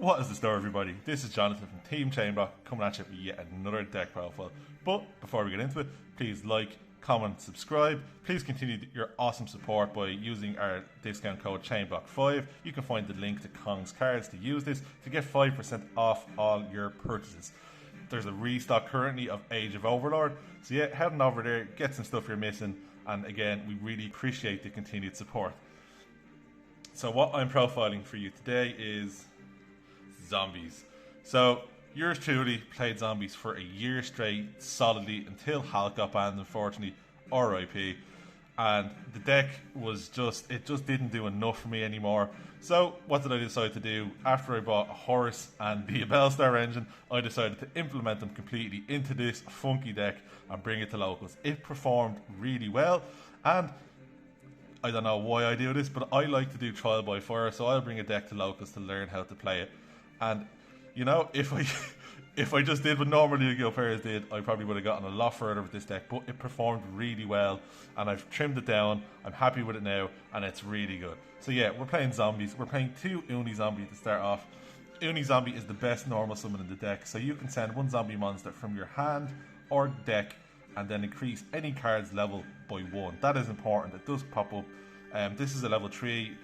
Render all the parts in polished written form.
What is the story, everybody? This is Jonathan from Team ChainBlock coming at you with yet another deck profile. But before we get into it, please like, comment, subscribe. Please continue your awesome support by using our discount code ChainBlock5. You can find the link to Kong's cards to use this to get 5% off all your purchases. There's a restock currently of Age of Overlord, so yeah, head on over there, get some stuff you're missing, and again, we really appreciate the continued support. So what I'm profiling for you today is zombies. So yours truly played zombies for a year straight solidly until Hulk got banned, unfortunately, RIP, and the deck was just didn't do enough for me anymore. So what did I decide to do? After I bought a horse and the Bellstar engine, I decided to implement them completely into this funky deck and bring it to locals. It performed really well, and I don't know why I do this, but I like to do trial by fire, so I'll bring a deck to locals to learn how to play it. And you know, if I just did what normal YuGiOh players did, I probably would have gotten a lot further with this deck, but it performed really well, and I've trimmed it down. I'm happy with it now, and it's really good. So yeah, we're playing zombies. We're playing 2 Uni Zombie to start off. Uni Zombie is the best normal summon in the deck, so you can send 1 zombie monster from your hand or deck, and then increase any card's level by 1. That is important. It does pop up. This is a level 3.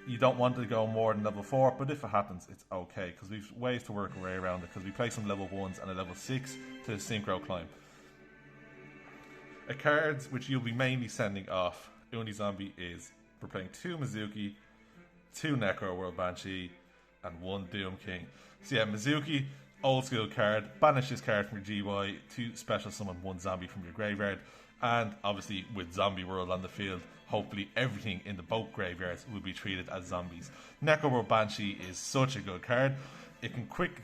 You don't want to go more than level 4, but if it happens, it's okay, because we've ways to work our way around it, because we play some level 1s and a level 6 to synchro climb. A cards which you'll be mainly sending off Uni Zombie is, we're playing 2 Mizuki, 2 UnderWorld Banshee, and 1 Doom King. So yeah, Mizuki, old school card, banish this card from your GY to special summon 1 zombie from your graveyard, and obviously with Zombie World on the field, hopefully everything in the both graveyards will be treated as zombies. UnderWorld Banshee is such a good card. It can quick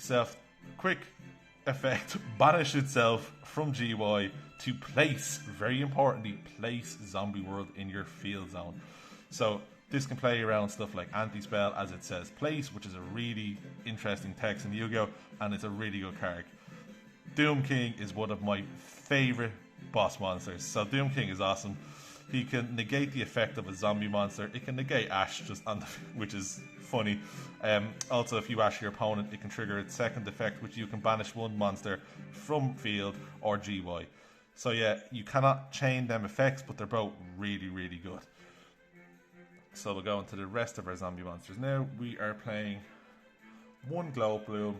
effect banish itself from GY to place, very importantly, place Zombie World in your field zone. So this can play around stuff like anti-spell, as it says place, which is a really interesting text in YuGiOh, and it's a really good card. Doom King is one of my favorite boss monsters. So Doom King is awesome. He can negate the effect of a zombie monster. It can negate Ash just on the, which is funny. Also, if you Ash your opponent, it can trigger its second effect, which you can banish 1 monster from field or GY. So yeah, you cannot chain them effects, but they're both really, really good. So we'll go into the rest of our zombie monsters now. We are playing 1 Glow Bloom,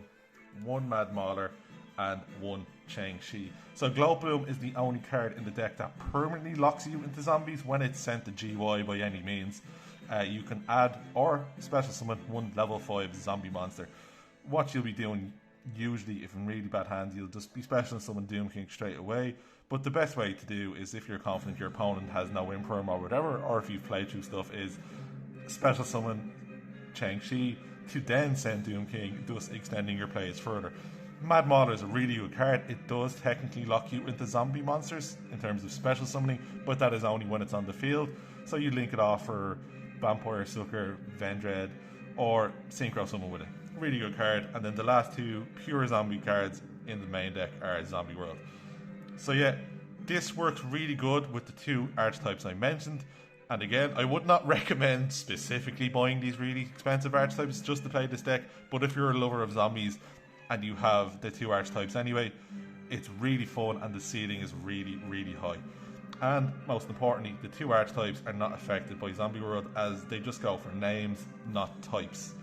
1 Mad Mauler, and 1 Chang-Chi. So Glow Bloom is the only card in the deck that permanently locks you into zombies when it's sent to GY by any means. You can add or special summon 1 level 5 zombie monster. What you'll be doing usually, if in really bad hands, you'll just be special summon Doom King straight away. But the best way to do is, if you're confident your opponent has no imperm or whatever, or if you've played through stuff, is special summon Chang-Chi to then send Doom King, thus extending your plays further. Mad Mauler is a really good card. It does technically lock you into zombie monsters in terms of special summoning, but that is only when it's on the field. So you link it off for Vampire Sucker, Vendread, or Synchro Summon with it. Really good card. And then the last 2 pure zombie cards in the main deck are Zombie World. So yeah, this works really good with the 2 archetypes I mentioned. And again, I would not recommend specifically buying these really expensive archetypes just to play this deck, but if you're a lover of zombies and you have the 2 archetypes anyway, it's really fun, and the ceiling is really, really high. And most importantly, the 2 archetypes are not affected by Zombie World, as they just go for names, not types.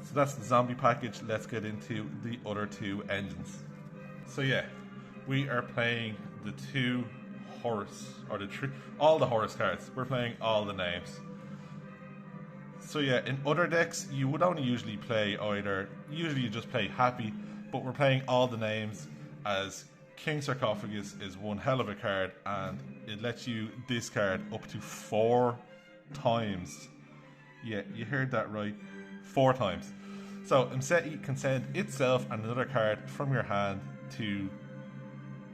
So that's the zombie package. Let's get into the other 2 engines. So yeah, we are playing the 2 Horus, or all the Horus cards. We're playing all the names. So yeah, in other decks, you would only usually play usually you just play Happy, but we're playing all the names, as King Sarcophagus is one hell of a card, and it lets you discard up to 4 times. Yeah, you heard that right, 4 times. So Mseti can send itself and another card from your hand to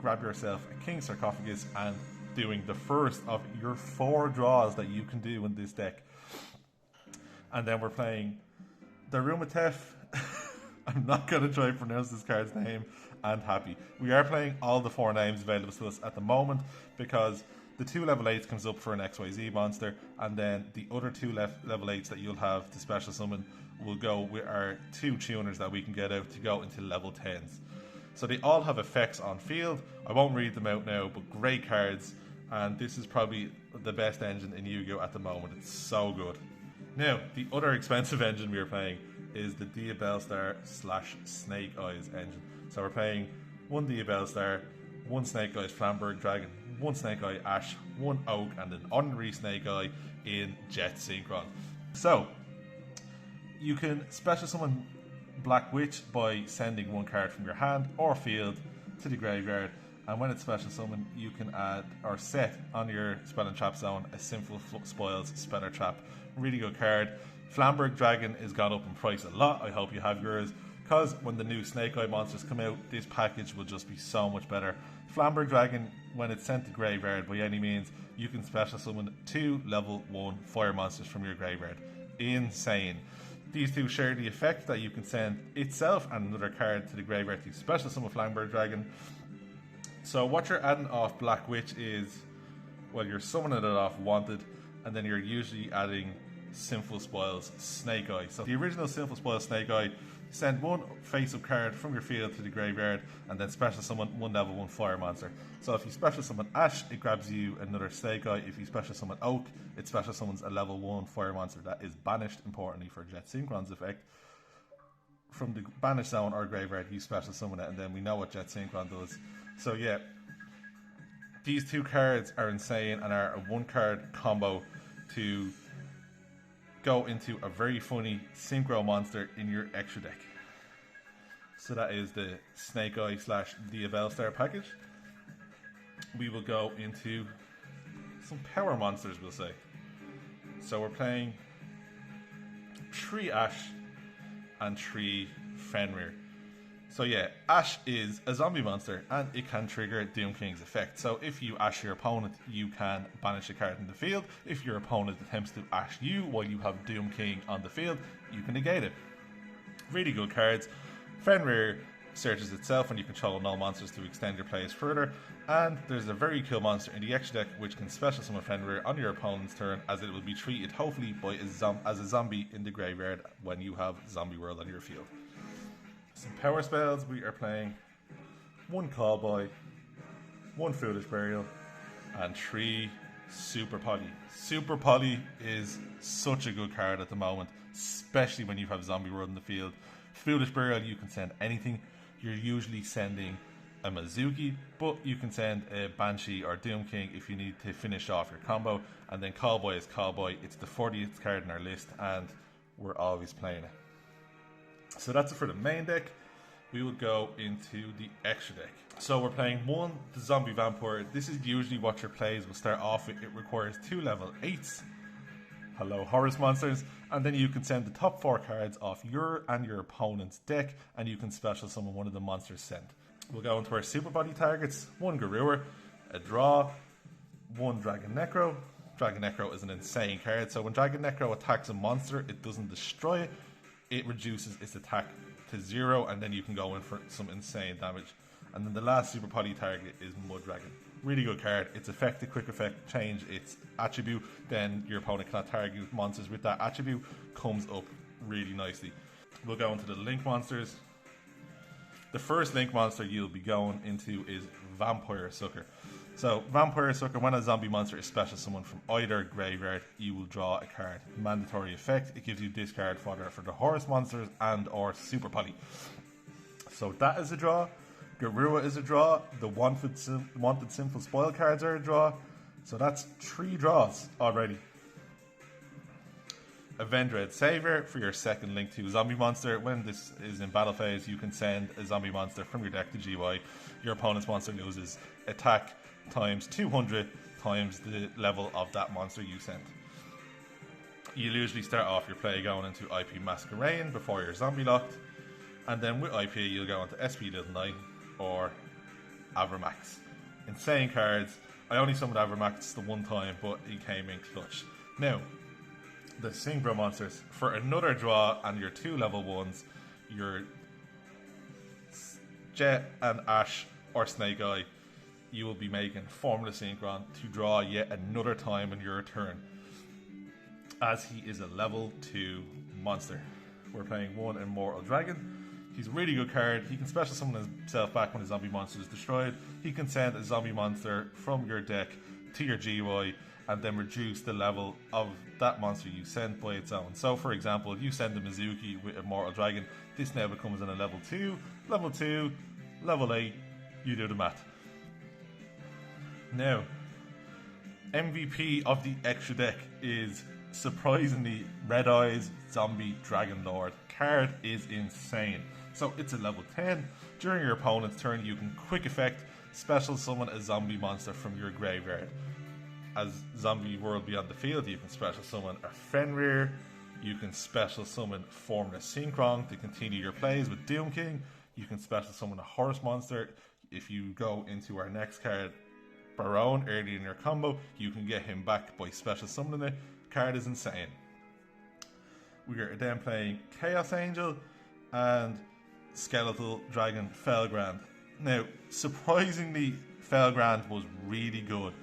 grab yourself a King Sarcophagus, and doing the first of your 4 draws that you can do in this deck. And then we're playing the Rumatef. I'm not going to try to pronounce this card's name, and Happy. We are playing all the 4 names available to us at the moment, because the 2 level 8s comes up for an XYZ monster, and then the other 2 level 8s that you'll have to special summon we'll go with our 2 tuners that we can get out to go into level 10s. So they all have effects on field. I won't read them out now, but great cards. And this is probably the best engine in Yu-Gi-Oh at the moment. It's so good. Now, the other expensive engine we are playing is the Diabellstar / Snake Eyes engine. So we're playing 1 Diabellstar, 1 Snake Eyes Flamberg Dragon, 1 Snake Eye Ash, 1 Oak, and an ordinary Snake Eye in Jet Synchron. So, you can special summon Black Witch by sending 1 card from your hand or field to the graveyard, and when it's special summoned, you can add or set on your spell and trap zone a Sinful Spoils spell or trap. Really good card. Flamberg Dragon is gone up in price a lot. I hope you have yours, because when the new Snake Eye monsters come out, this package will just be so much better. Flamberg Dragon, when it's sent to graveyard by any means, you can special summon 2 level 1 fire monsters from your graveyard. Insane. These 2 share the effect that you can send itself and another card to the graveyard to special summon Flamberg Dragon. So what you're adding off Black Witch is, well, you're summoning it off Wanted, and then you're usually adding Sinful Spoils Snake Eye. So the original Sinful Spoils Snake Eye, send 1 face-up card from your field to the graveyard, and then special summon 1 level 1 fire monster. So if you special summon Ash, it grabs you another Snake Eye. If you special summon Oak, it special summons a level 1 fire monster that is banished, importantly for Jet Synchron's effect. From the banished zone or graveyard, you special summon it, and then we know what Jet Synchron does. So yeah, these 2 cards are insane and are a 1 card combo to go into a very funny synchro monster in your extra deck. So that is the Snake Eye / Diabellstar package. We will go into some power monsters, we'll say. So we're playing 3 Ash and 3 Fenrir. So yeah, Ash is a zombie monster and it can trigger Doom King's effect. So if you Ash your opponent, you can banish a card in the field. If your opponent attempts to Ash you while you have Doom King on the field, you can negate it. Really good cards. Fenrir searches itself when you control null monsters to extend your plays further. And there's a very cool monster in the extra deck which can special summon Fenrir on your opponent's turn, as it will be treated hopefully by as a zombie in the graveyard when you have Zombie World on your field. Some power spells, we are playing 1 Callboy, 1 Foolish Burial, and 3 Super Poly. Super Poly is such a good card at the moment, especially when you have Zombie World in the field. Foolish Burial, you can send anything. You're usually sending a Mizuki, but you can send a Banshee or Doom King if you need to finish off your combo. And then Callboy is Callboy. It's the 40th card in our list, and we're always playing it. So that's it for the main deck. We will go into the extra deck. So we're playing 1, the Zombie Vampire. This is usually what your plays will start off with. It requires 2 level 8s. Hello, Horus monsters. And then you can send the top 4 cards off your and your opponent's deck, and you can special summon one of the monsters sent. We'll go into our super body targets. 1 Garura, a draw, 1 Dragon Necro. Dragon Necro is an insane card. So when Dragon Necro attacks a monster, it doesn't destroy it. It reduces its attack to 0, and then you can go in for some insane damage. And then the last super potty target is Mud Dragon. Really good card. Its effect, the quick effect, change its attribute. Then your opponent cannot target monsters with that attribute. Comes up really nicely. We'll go into the Link monsters. The first Link monster you'll be going into is Vampire Sucker. So, Vampire Sucker, when a zombie monster is special summoned from either graveyard, you will draw a card. Mandatory effect, it gives you discard fodder for the Horus monsters and or Super Poly. So that is a draw. Garura is a draw. The Wanted Sinful Spoil cards are a draw. So that's 3 draws already. Avendred Savior for your second Link to Zombie monster. When this is in battle phase, you can send a zombie monster from your deck to GY. Your opponent's monster loses attack times 200 times the level of that monster you sent. You usually start off your play going into IP Masquerain before you're zombie locked, and then with IP you'll go into SP Little Knight or Avermax. Insane cards. I only summoned Avermax the one time, but he came in clutch. Now, the Synchro monsters, for another draw and your 2 level 1s, your Jet and Ash or Snake Eye, you will be making Formula Synchron to draw yet another time in your turn, as he is a level 2 monster. we're playing 1 Immortal Dragon. He's a really good card. He can special summon himself back when a zombie monster is destroyed. He can send a zombie monster from your deck to your GUI and then reduce the level of that monster you sent by its own. So for example, if you send a Mizuki with Immortal Dragon, this now becomes in a level 2, level 2, level 8, you do the math. Now, MVP of the extra deck is surprisingly Red Eyes Zombie Dragon Lord. Card is insane. So it's a level 10. During your opponent's turn, you can quick effect special summon a zombie monster from your graveyard. As Zombie World Beyond the Field, you can special summon a Fenrir. You can special summon Formless Synchron to continue your plays with Doom King. You can special summon a Horse monster. If you go into our next card, Baron, early in your combo, you can get him back by special summoning it. Card is insane. We are then playing Chaos Angel and Skeletal Dragon Felgrand. Now, surprisingly, Felgrand was really good.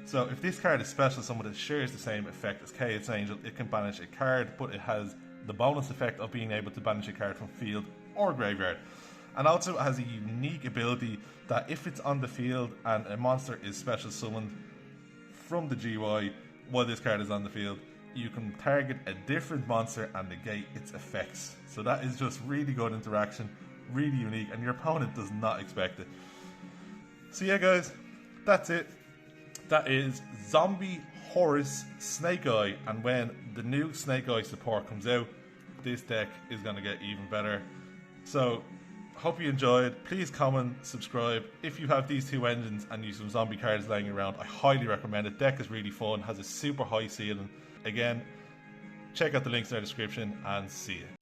So if this card is special summoned, it shares the same effect as Chaos Angel. It can banish a card, but it has the bonus effect of being able to banish a card from field or graveyard. And also it has a unique ability that if it's on the field and a monster is special summoned from the GUI while this card is on the field, you can target a different monster and negate its effects. So that is just really good interaction, really unique, and your opponent does not expect it. So yeah guys, that's it. That is Zombie Horus Snake Eye, and when the new Snake Eye support comes out, this deck is going to get even better. So hope you enjoyed. Please comment, subscribe. If you have these two engines and you have some zombie cards laying around, I highly recommend it. Deck is really fun, has a super high ceiling. Again, check out the links in the description and see you.